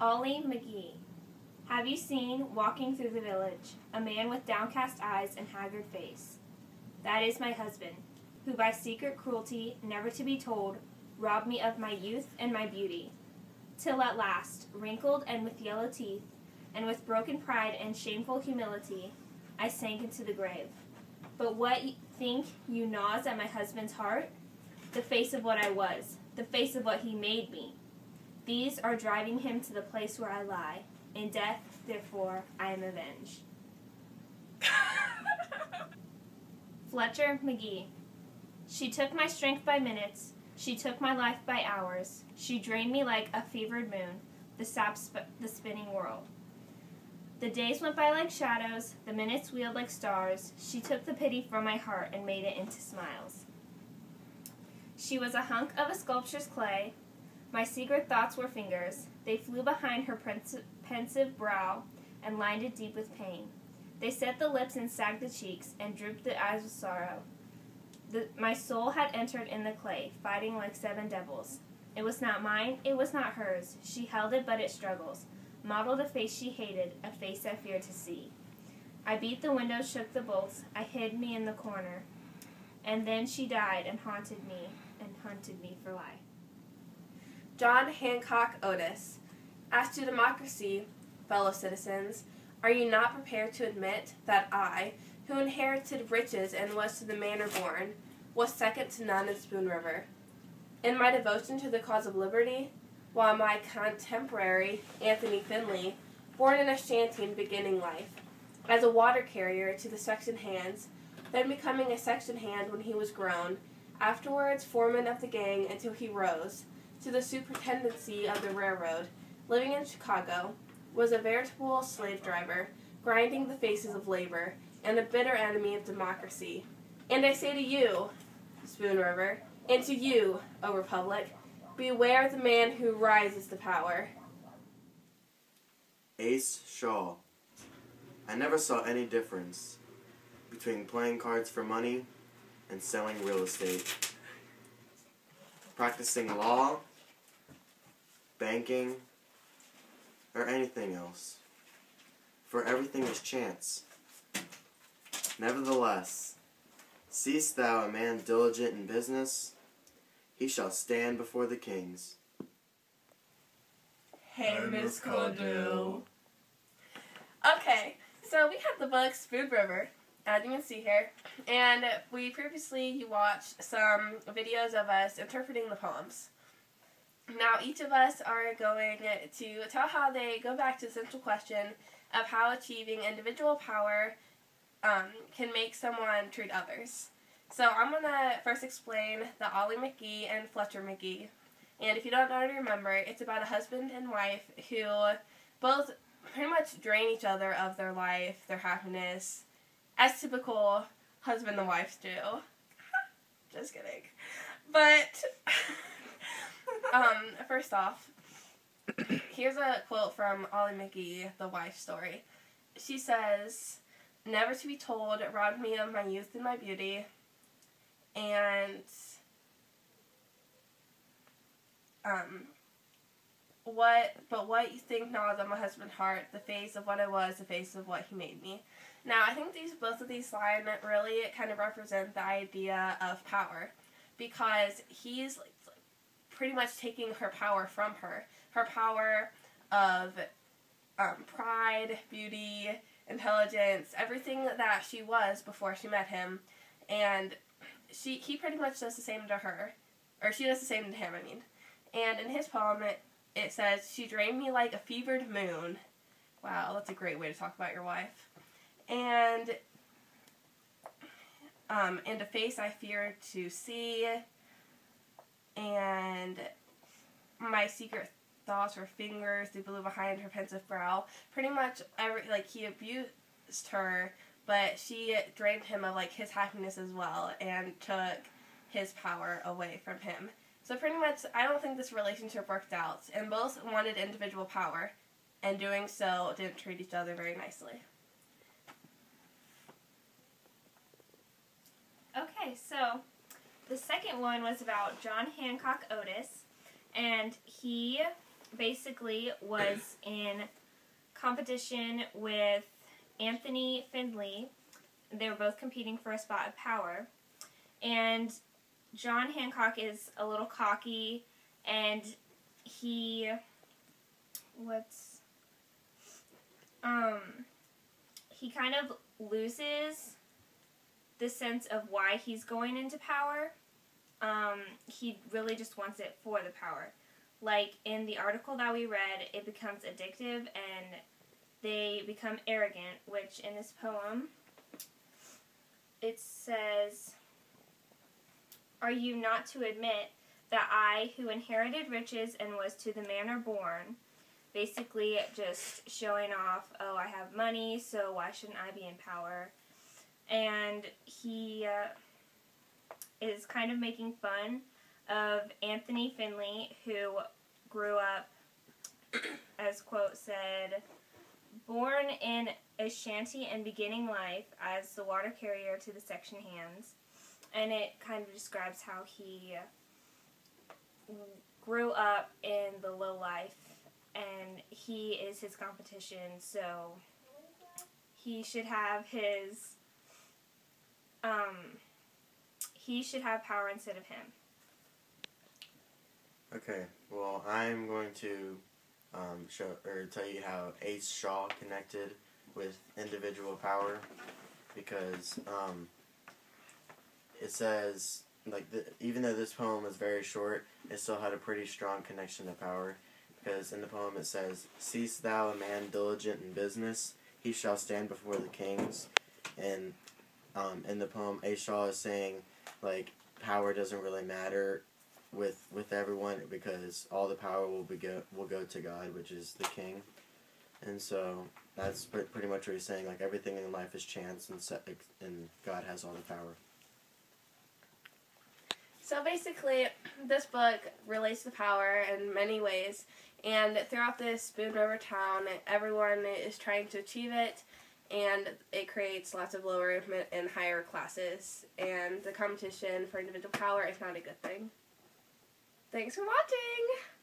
Ollie McGee. Have you seen, walking through the village, a man with downcast eyes and haggard face? That is my husband, who by secret cruelty, never to be told, robbed me of my youth and my beauty, till at last, wrinkled and with yellow teeth, and with broken pride and shameful humility, I sank into the grave. But what think you gnaws at my husband's heart? The face of what I was, the face of what he made me. These are driving him to the place where I lie. In death, therefore, I am avenged. Fletcher McGee. She took my strength by minutes. She took my life by hours. She drained me like a fevered moon, the the spinning world. The days went by like shadows, the minutes wheeled like stars. She took the pity from my heart and made it into smiles. She was a hunk of a sculpture's clay. My secret thoughts were fingers. They flew behind her pensive brow and lined it deep with pain. They set the lips and sagged the cheeks and drooped the eyes with sorrow. My soul had entered in the clay, fighting like 7 devils. It was not mine, it was not hers. She held it, but it struggles. Modeled a face she hated, a face I feared to see. I beat the windows, shook the bolts. I hid me in the corner. And then she died and hunted me for life. John Hancock Otis. As to democracy, fellow citizens, are you not prepared to admit that I, who inherited riches and was to the manor born, was second to none in Spoon River? In my devotion to the cause of liberty, while my contemporary, Anthony Finley, born in a shanty and beginning life, as a water carrier to the section hands, then becoming a section hand when he was grown, afterwards foreman of the gang until he rose to the superintendency of the railroad, living in Chicago, was a veritable slave driver, grinding the faces of labor, and a bitter enemy of democracy. And I say to you, Spoon River, and to you, O Republic, beware the man who rises to power. Ace Shaw. I never saw any difference between playing cards for money and selling real estate. Practicing law, banking, or anything else. For everything is chance. Nevertheless, seest thou a man diligent in business, he shall stand before the kings. Hey, Miss Cordell. Okay, so we have the book Spoon River, as you can see here, and you watched some videos of us interpreting the poems. Now, each of us are going to tell how they go back to the central question of how achieving individual power can make someone treat others. So I'm going to first explain the Ollie McGee and Fletcher McGee. And if you don't already remember, it's about a husband and wife who both pretty much drain each other of their life, their happiness, as typical husband and wife do. Just kidding. But, first off, here's a quote from Ollie McGee, the wife story. She says, "Never to be told robbed me of my youth and my beauty, and what you think gnaws on my husband's heart, the face of what I was, the face of what he made me." Now, I think both of these lines really kind of represent the idea of power, because he's pretty much taking her power from her. Her power of pride, beauty, intelligence, everything that she was before she met him, and he pretty much does the same to her, or she does the same to him, I mean. And in his poem, it says, "She drained me like a fevered moon." Wow, that's a great way to talk about your wife. And a face I fear to see, and my secret thoughts were fingers, they blew behind her pensive brow. Pretty much, he abused her, but she drained him of, his happiness as well, and took his power away from him. So pretty much, I don't think this relationship worked out, and both wanted individual power, and doing so didn't treat each other very nicely. Okay, so the second one was about John Hancock Otis, and he basically was in competition with Anthony Findley. They were both competing for a spot of power. And John Hancock is a little cocky, and he kind of loses the sense of why he's going into power. He really just wants it for the power. Like in the article that we read, it becomes addictive and they become arrogant, which in this poem, it says, "Are you not to admit that I, who inherited riches and was to the manor born," basically just showing off, oh, I have money, so why shouldn't I be in power? And he is kind of making fun of Anthony Findley, who grew up, as quote said, born in a shanty and beginning life as the water carrier to the section hands. And it kind of describes how he grew up in the low life, and he is his competition, so he should have power instead of him. Okay, well, I'm going to tell you how Ace Shaw connected with individual power, because it says, like, even though this poem is very short, it still had a pretty strong connection to power, because in the poem it says, "Seest thou a man diligent in business, he shall stand before the kings." And in the poem, Ace Shaw is saying, like, power doesn't really matter with everyone, because all the power will go to God, which is the king. And so that's pretty much what he's saying. Like, everything in life is chance, and God has all the power. So basically, this book relates to power in many ways, and throughout this Spoon River town, everyone is trying to achieve it, and it creates lots of lower and higher classes, and the competition for individual power is not a good thing. Thanks for watching!